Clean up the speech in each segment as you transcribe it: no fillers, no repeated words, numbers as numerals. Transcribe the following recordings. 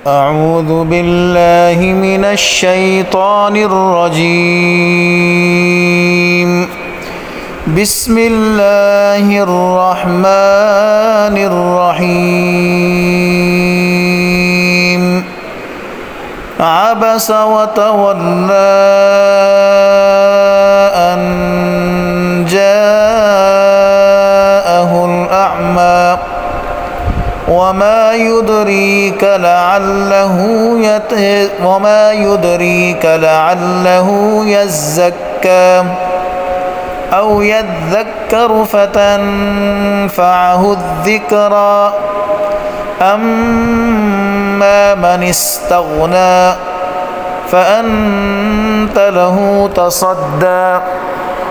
أعوذ بالله من الشيطان الرجيم. بسم الله الرحمن الرحيم. عبس وتولى أن جاءه الأعمى وما يدريك لعله يزكى أو يذكر فتنفعه الذكرى أما من استغنى فأنت له تصدى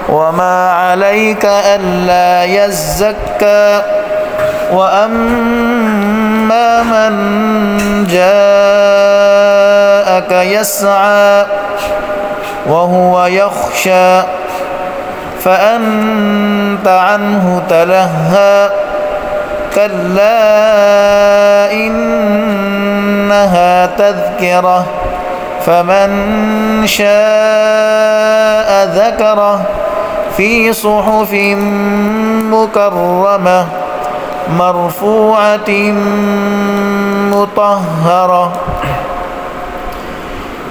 وما عليك ألا يزكى وأما من جاءك يسعى وهو يخشى فأنت عنه تلهى كلا إنها تذكرة فمن شاء ذكره في صحف مكرمة مرفوعة مطهرة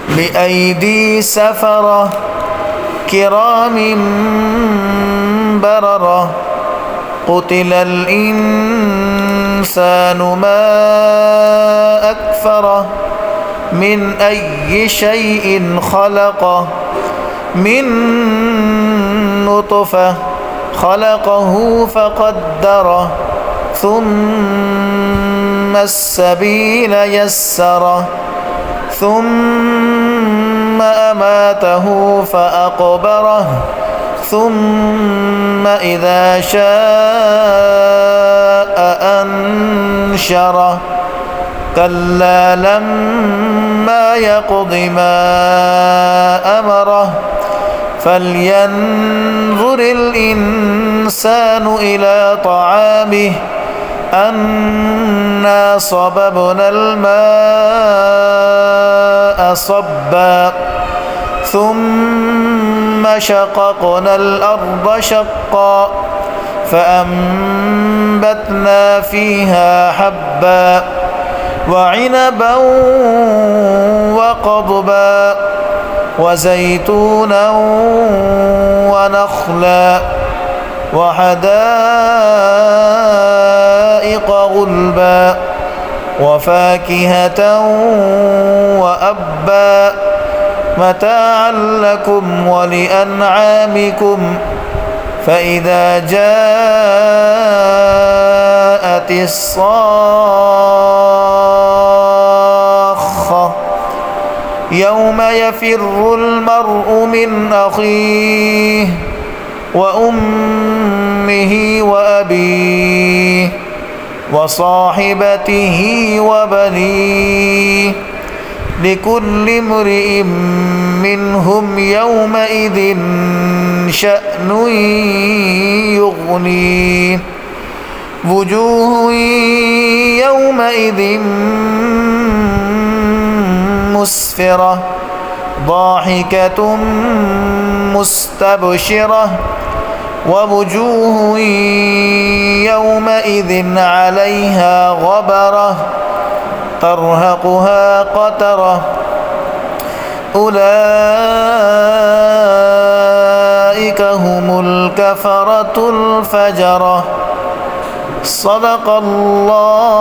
بأيدي سفرة كرام بررة قتل الإنسان ما أكفره من أي شيء خلقه من نطفة خلقه فقدره ثم السبيل يسره ثم أماته فأقبره ثم إذا شاء أنشره كلا لما يقض ما أمره فلينظر الإنسان إلى طعامه أنا صببنا الماء صبا ثم شققنا الأرض شقا فأنبتنا فيها حبا وعنبا وقضبا وزيتونا ونخلا وحدائق غلبا وفاكهة وأبا متاعا لكم ولأنعامكم فإذا جاءت الصاخة يوم يفر المرء من أخيه وأمه وأبيه وصاحبته وبنيه لكل امرئ منهم يومئذ شأن يغنيه وجوه يومئذ مسفرة ضاحكة مستبشرة ووجوه يومئذ عليها غبرة ترهقها قترة أولئك هم الكفرة الفجرة صدق الله